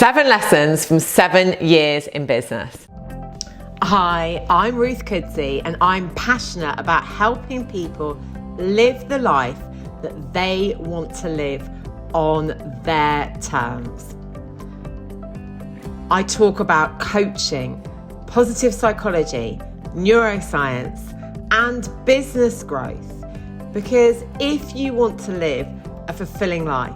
7 lessons from 7 years in business. Hi, I'm Ruth Kudzi and I'm passionate about helping people live the life that they want to live on their terms. I talk about coaching, positive psychology, neuroscience, and business growth because if you want to live a fulfilling life,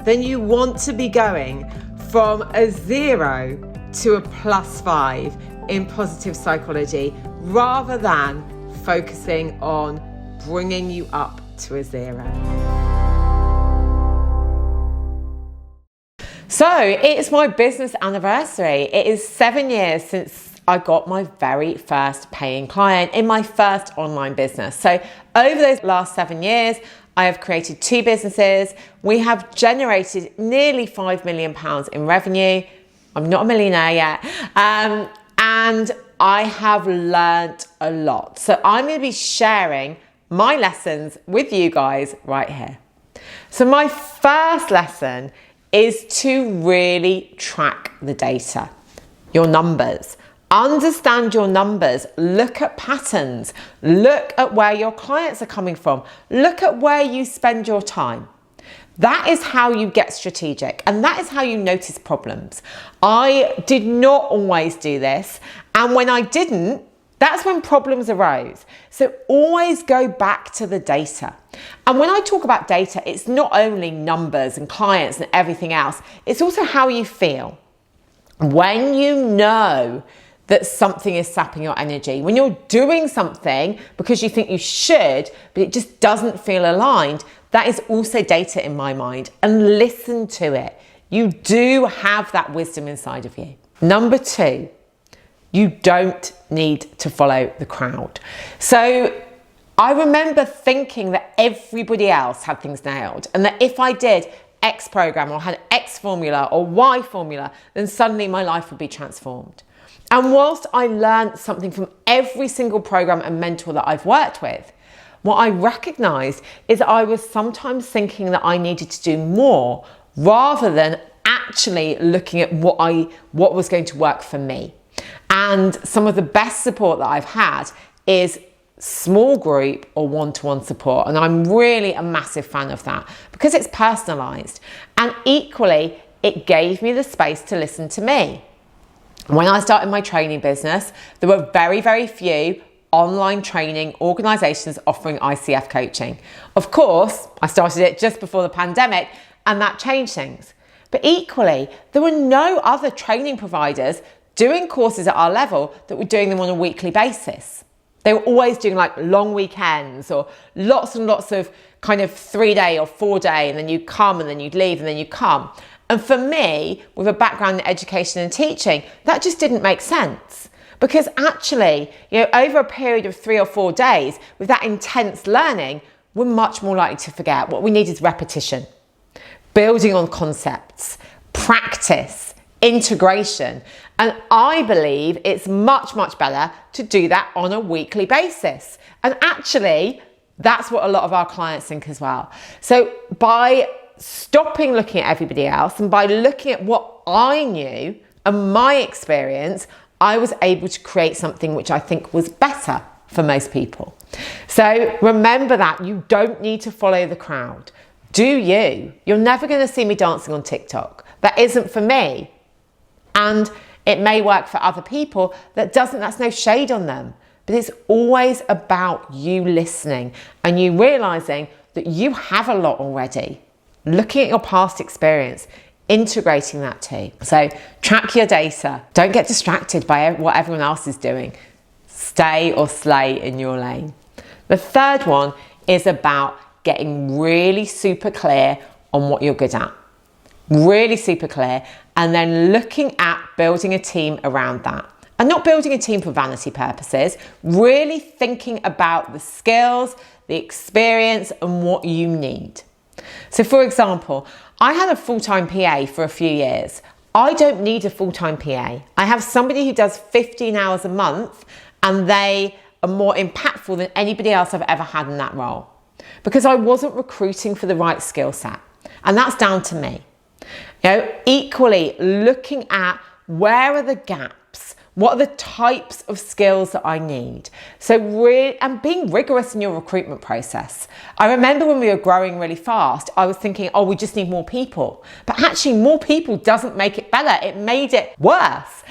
then you want to be going from a 0 to a +5 in positive psychology rather than focusing on bringing you up to a 0. So it's my business anniversary. It is 7 years since I got my very first paying client in my first online business. So over those last 7 years, I have created 2 businesses. We have generated nearly £5 million in revenue. I'm not a millionaire yet. And I have learnt a lot. So I'm going to be sharing my lessons with you guys right here. So my first lesson is to really track the data, your numbers. Understand your numbers, look at patterns, look at where your clients are coming from, look at where you spend your time. That is how you get strategic and that is how you notice problems. I did not always do this, and when I didn't, that's when problems arose. So always go back to the data. And when I talk about data, it's not only numbers and clients and everything else, it's also how you feel. When you know that something is sapping your energy, when you're doing something because you think you should, but it just doesn't feel aligned, that is also data in my mind, and listen to it. You do have that wisdom inside of you. Number 2, you don't need to follow the crowd. So I remember thinking that everybody else had things nailed and that if I did X program or had X formula or Y formula, then suddenly my life would be transformed. And whilst I learned something from every single program and mentor that I've worked with, what I recognized is that I was sometimes thinking that I needed to do more rather than actually looking at what was going to work for me. And some of the best support that I've had is small group or one-to-one support. And I'm really a massive fan of that because it's personalized. And equally, it gave me the space to listen to me. When I started my training business, there were very, very few online training organizations offering ICF coaching. Of course, I started it just before the pandemic and that changed things. But equally, there were no other training providers doing courses at our level that were doing them on a weekly basis. They were always doing like long weekends or lots and lots of kind of 3-day or 4-day, and then you come and then you'd leave and then you come. And for me, with a background in education and teaching, that just didn't make sense. Because actually, over a period of 3 or 4 days, with that intense learning, we're much more likely to forget. What we need is repetition, building on concepts, practice, integration. And I believe it's much, much better to do that on a weekly basis. And actually, that's what a lot of our clients think as well. So by stopping looking at everybody else and by looking at what I knew and my experience, I was able to create something which I think was better for most people. So remember that you don't need to follow the crowd. Do you? You're never going to see me dancing on TikTok. That isn't for me. And it may work for other people. That's no shade on them. But it's always about you listening and you realizing that you have a lot already. Looking at your past experience, integrating that too. So track your data. Don't get distracted by what everyone else is doing. Stay or slay in your lane. The third one is about getting really super clear on what you're good at. Really super clear. And then looking at building a team around that. And not building a team for vanity purposes. Really thinking about the skills, the experience, and what you need. So for example, I had a full-time PA for a few years. I don't need a full-time PA. I have somebody who does 15 hours a month and they are more impactful than anybody else I've ever had in that role because I wasn't recruiting for the right skill set. And that's down to me. Equally looking at where are the gaps, what are the types of skills that I need. So and being rigorous in your recruitment process. I remember when we were growing really fast, I was thinking, oh, we just need more people. But actually more people doesn't make it better. It made it worse.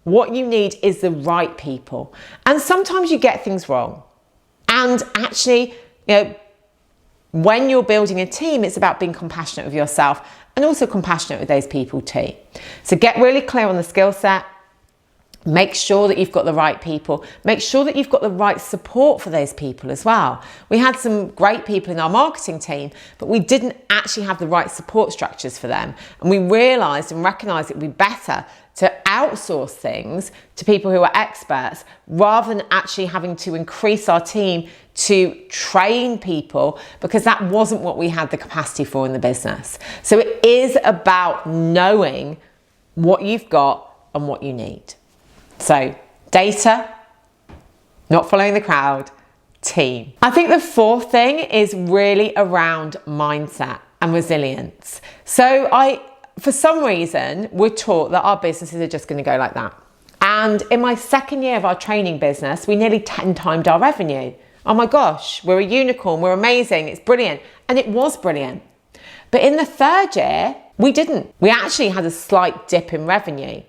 What you need is the right people. And sometimes you get things wrong. And actually, when you're building a team, it's about being compassionate with yourself and also compassionate with those people too. So get really clear on the skill set. Make sure that you've got the right people. Make sure that you've got the right support for those people as well. We had some great people in our marketing team, but we didn't actually have the right support structures for them. And we realised and recognised it would be better to outsource things to people who are experts rather than actually having to increase our team to train people, because that wasn't what we had the capacity for in the business. So it is about knowing what you've got and what you need. So data, not following the crowd, team. I think the fourth thing is really around mindset and resilience. So for some reason, we're taught that our businesses are just going to go like that. And in my second year of our training business, we nearly 10 times our revenue. Oh my gosh, we're a unicorn, we're amazing, it's brilliant. And it was brilliant. But in the third year, we didn't. We actually had a slight dip in revenue.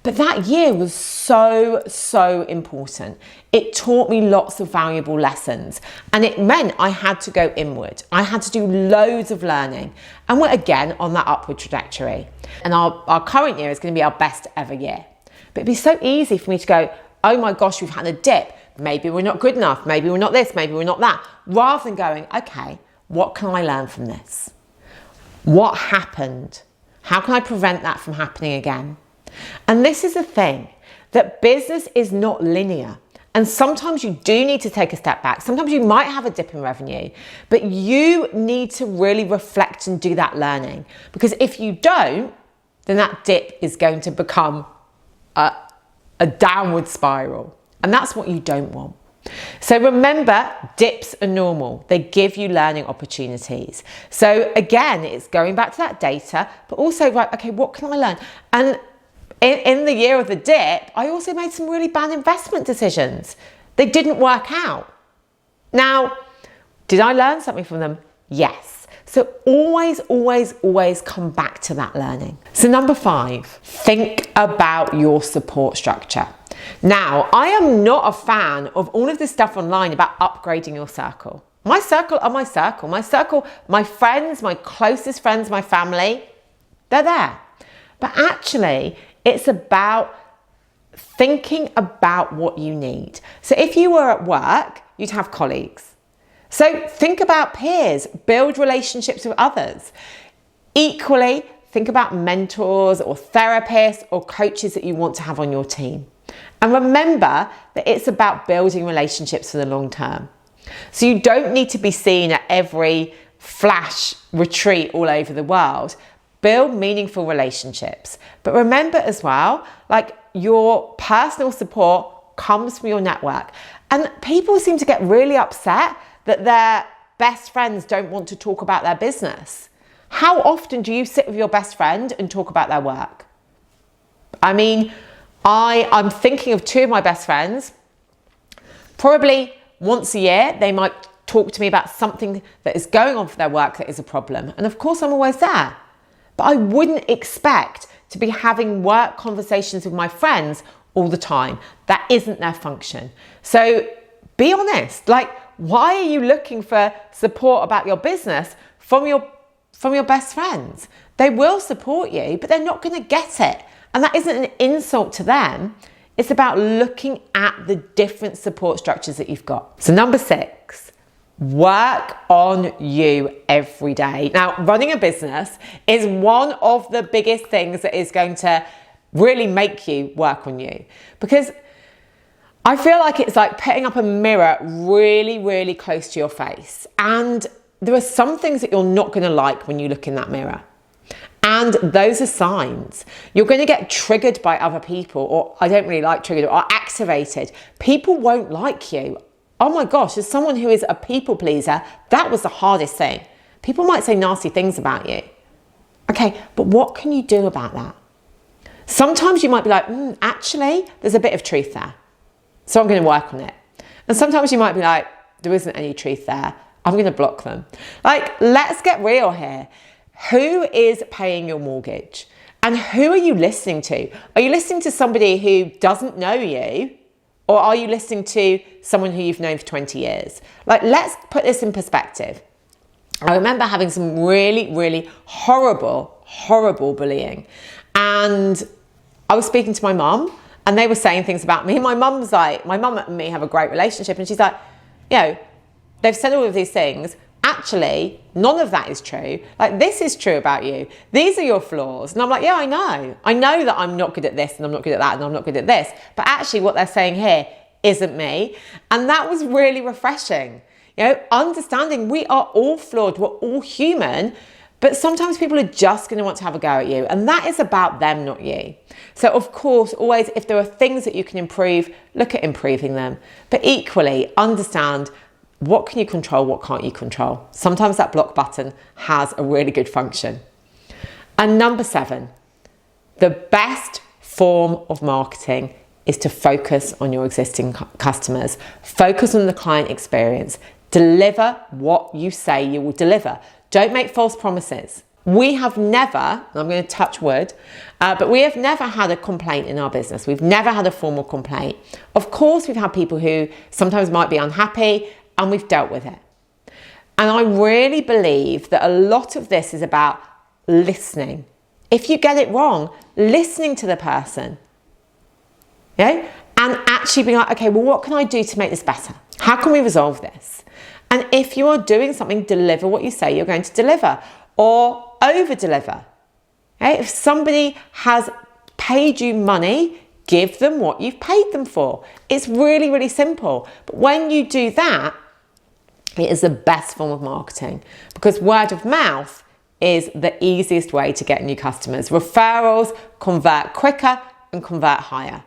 But that year was so important. It taught me lots of valuable lessons, and it meant I had to go inward. I had to do loads of learning, and we're again on that upward trajectory. And our current year is going to be our best ever year. But it'd be so easy for me to go, oh my gosh, we've had a dip. Maybe we're not good enough. Maybe we're not this. Maybe we're not that. Rather than going, okay, what can I learn from this? What happened? How can I prevent that from happening again? And this is the thing, that business is not linear. And sometimes you do need to take a step back. Sometimes you might have a dip in revenue, but you need to really reflect and do that learning. Because if you don't, then that dip is going to become a downward spiral. And that's what you don't want. So remember, dips are normal. They give you learning opportunities. So again, it's going back to that data, but also, right, okay, what can I learn? And in the year of the dip, I also made some really bad investment decisions. They didn't work out. Now, did I learn something from them? Yes. So always come back to that learning. So number 5, think about your support structure. Now, I am not a fan of all of this stuff online about upgrading your circle. My circle are my circle. My circle, my friends, my closest friends, my family, they're there. But actually, it's about thinking about what you need. So if you were at work, you'd have colleagues. So think about peers, build relationships with others. Equally, think about mentors or therapists or coaches that you want to have on your team. And remember that it's about building relationships for the long term. So you don't need to be seen at every flash retreat all over the world. Build meaningful relationships. But remember as well, like your personal support comes from your network. And people seem to get really upset that their best friends don't want to talk about their business. How often do you sit with your best friend and talk about their work? I mean, I'm thinking of 2 of my best friends. Probably once a year, they might talk to me about something that is going on for their work that is a problem. And of course, I'm always there. But I wouldn't expect to be having work conversations with my friends all the time. That isn't their function. So be honest. Like, why are you looking for support about your business from your best friends? They will support you, but they're not going to get it. And that isn't an insult to them. It's about looking at the different support structures that you've got. So number 6, work on you every day. Now, running a business is one of the biggest things that is going to really make you work on you, because I feel like it's like putting up a mirror really close to your face. And there are some things that you're not going to like when you look in that mirror. And those are signs. You're going to get triggered by other people, or I don't really like triggered, or activated. People won't like you. Oh my gosh, as someone who is a people pleaser, that was the hardest thing. People might say nasty things about you. Okay, but what can you do about that? Sometimes you might be like, actually, there's a bit of truth there, so I'm going to work on it. And sometimes you might be like, there isn't any truth there, I'm going to block them. Like, let's get real here. Who is paying your mortgage? And who are you listening to? Are you listening to somebody who doesn't know you? Or are you listening to someone who you've known for 20 years? Like, let's put this in perspective. I remember having some really, really horrible bullying. And I was speaking to my mum and they were saying things about me. My mum and me have a great relationship. And she's like, they've said all of these things. Actually, none of that is true. Like, this is true about you. These are your flaws. And I'm like, yeah, I know. I know that I'm not good at this and I'm not good at that and I'm not good at this. But actually what they're saying here isn't me. And that was really refreshing. Understanding we are all flawed. We're all human. But sometimes people are just going to want to have a go at you. And that is about them, not you. So of course, always, if there are things that you can improve, look at improving them. But equally, understand what can you control, what can't you control. Sometimes that block button has a really good function. And number 7, the best form of marketing is to focus on your existing customers. Focus on the client experience. Deliver what you say you will deliver. Don't make false promises. We have never, and I'm going to touch wood, but we have never had a complaint in our business. We've never had a formal complaint. Of course, we've had people who sometimes might be unhappy, and we've dealt with it. And I really believe that a lot of this is about listening. If you get it wrong, listening to the person, and actually being like, okay, well, what can I do to make this better? How can we resolve this? And if you are doing something, deliver what you say you're going to deliver, or over-deliver. If somebody has paid you money, give them what you've paid them for. It's really, really simple. But when you do that, it is the best form of marketing, because word of mouth is the easiest way to get new customers. Referrals convert quicker and convert higher.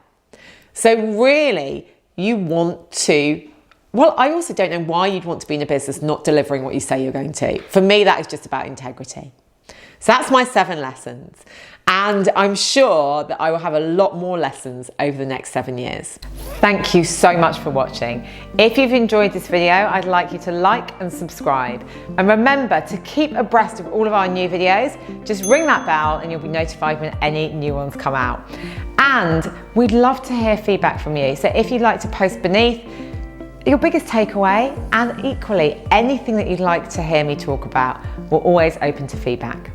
So really, you want to, I also don't know why you'd want to be in a business not delivering what you say you're going to. For me, that is just about integrity. So that's my 7 lessons. And I'm sure that I will have a lot more lessons over the next 7 years. Thank you so much for watching. If you've enjoyed this video, I'd like you to like and subscribe. And remember to keep abreast of all of our new videos. Just ring that bell and you'll be notified when any new ones come out. And we'd love to hear feedback from you. So if you'd like to post beneath your biggest takeaway, and equally anything that you'd like to hear me talk about, we're always open to feedback.